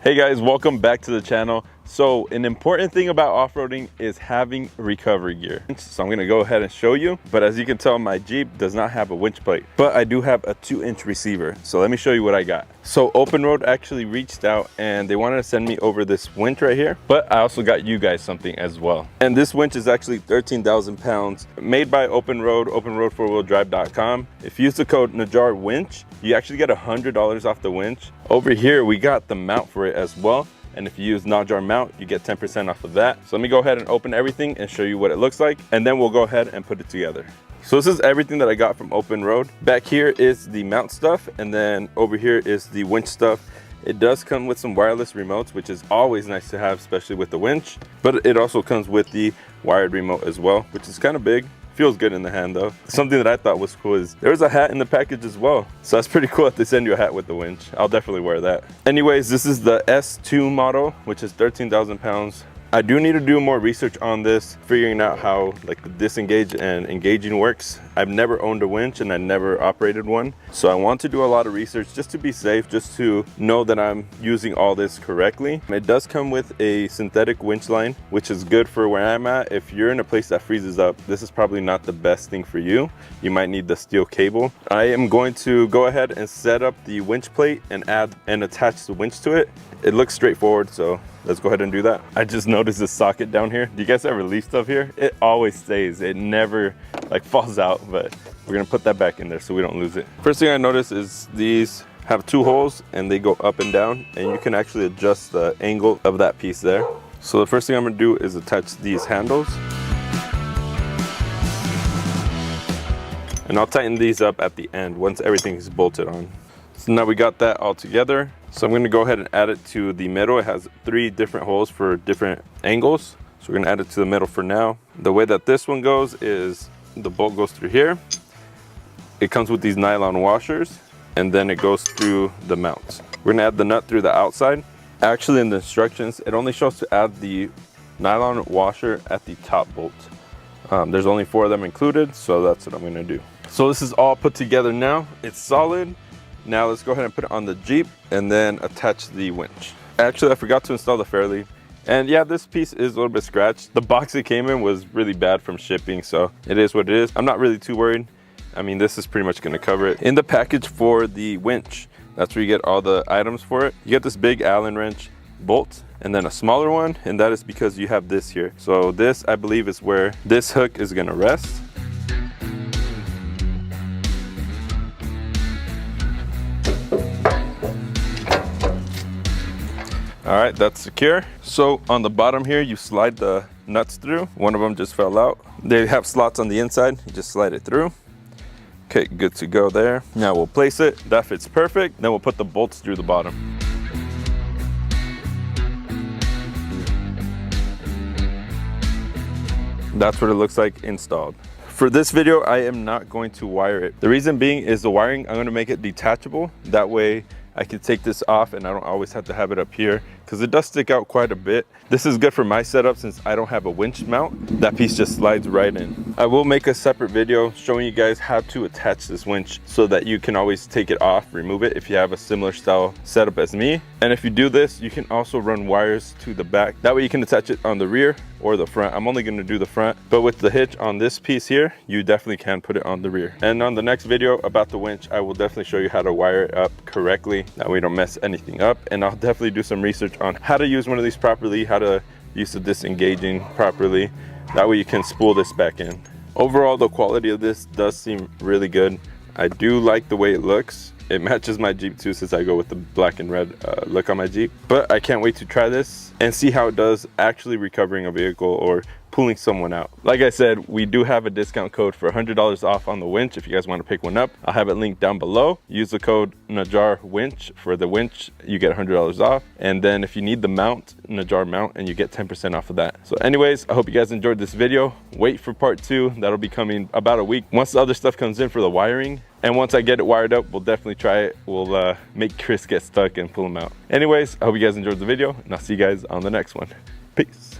Hey guys, welcome back to the channel. So an important thing about off-roading is having recovery gear. So I'm gonna go ahead and show you, but as you can tell, my Jeep does not have a winch plate, but I do have a 2-inch receiver. So let me show you what I got. So OPENROAD actually reached out and they wanted to send me over this winch right here, but I also got you guys something as well. And this winch is actually 13,000 pounds, made by OPENROAD, OPENROAD4WheelDrive.com. If you use the code Najar Winch, you actually get $100 off the winch. Over here, we got the mount for it as well. And if you use Najar mount, you get 10% off of that. So let me go ahead and open everything and show you what it looks like. And then we'll go ahead and put it together. So this is everything that I got from OPENROAD. Back here is the mount stuff. And then over here is the winch stuff. It does come with some wireless remotes, which is always nice to have, especially with the winch. But it also comes with the wired remote as well, which is kind of big. Feels good in the hand though. Something that I thought was cool is there was a hat in the package as well. So that's pretty cool if they send you a hat with the winch. I'll definitely wear that. Anyways, this is the S2 model, which is 13,000 pounds. I do need to do more research on this, figuring out how like the disengage and engaging works. I've never owned a winch and I never operated one. So I want to do a lot of research just to be safe, just to know that I'm using all this correctly. It does come with a synthetic winch line, which is good for where I'm at. If you're in a place that freezes up, this is probably not the best thing for you. You might need the steel cable. I am going to go ahead and set up the winch plate and add and attach the winch to it. It looks straightforward, so let's go ahead and do that. I just noticed this socket down here. Do you guys ever leave stuff here? It always stays. It never like falls out, but we're gonna put that back in there so we don't lose it. First thing I noticed is these have 2 holes and they go up and down, and you can actually adjust the angle of that piece there. So the first thing I'm gonna do is attach these handles. And I'll tighten these up at the end once everything is bolted on. So now we got that all together. So I'm gonna go ahead and add it to the middle. It has 3 different holes for different angles. So we're gonna add it to the middle for now. The way that this one goes is the bolt goes through here. It comes with these nylon washers, and then it goes through the mounts. We're gonna add the nut through the outside. Actually, in the instructions, it only shows to add the nylon washer at the top bolt. There's only 4 of them included, so that's what I'm gonna do. So this is all put together now. It's solid. Now let's go ahead and put it on the Jeep and then attach the winch. Actually, I forgot to install the fairlead. And yeah, this piece is a little bit scratched. The box it came in was really bad from shipping, so it is what it is. I'm not really too worried. I mean, this is pretty much gonna cover it. In the package for the winch, that's where you get all the items for it. You get this big Allen wrench bolt and then a smaller one, and that is because you have this here. So this, I believe, is where this hook is gonna rest. All right, that's secure. So on the bottom here, you slide the nuts through. One of them just fell out. They have slots on the inside. You just slide it through. Okay, good to go there. Now we'll place it. That fits perfect. Then we'll put the bolts through the bottom. That's what it looks like installed. For this video, I am not going to wire it. The reason being is the wiring, I'm gonna make it detachable. That way I can take this off and I don't always have to have it up here, because it does stick out quite a bit. This is good for my setup since I don't have a winch mount. That piece just slides right in. I will make a separate video showing you guys how to attach this winch so that you can always take it off, remove it if you have a similar style setup as me. And if you do this, you can also run wires to the back. That way you can attach it on the rear or the front. I'm only gonna do the front, but with the hitch on this piece here, you definitely can put it on the rear. And on the next video about the winch, I will definitely show you how to wire it up correctly. That way you don't mess anything up. And I'll definitely do some research on how to use one of these properly, how to use the disengaging properly. That way you can spool this back in. Overall, the quality of this does seem really good. I do like the way it looks. It matches my Jeep too, since I go with the black and red look on my Jeep. But I can't wait to try this and see how it does actually recovering a vehicle or pulling someone out. Like I said, we do have a discount code for $100 off on the winch if you guys want to pick one up. I'll have it linked down below. Use the code Najar Winch for the winch. You get $100 off. And then if you need the mount, Najar mount, and you get 10% off of that. So anyways, I hope you guys enjoyed this video. Wait for part 2. That'll be coming about a week once the other stuff comes in for the wiring. And once I get it wired up, we'll definitely try it. We'll make Chris get stuck and pull him out. Anyways, I hope you guys enjoyed the video, and I'll see you guys on the next one. Peace.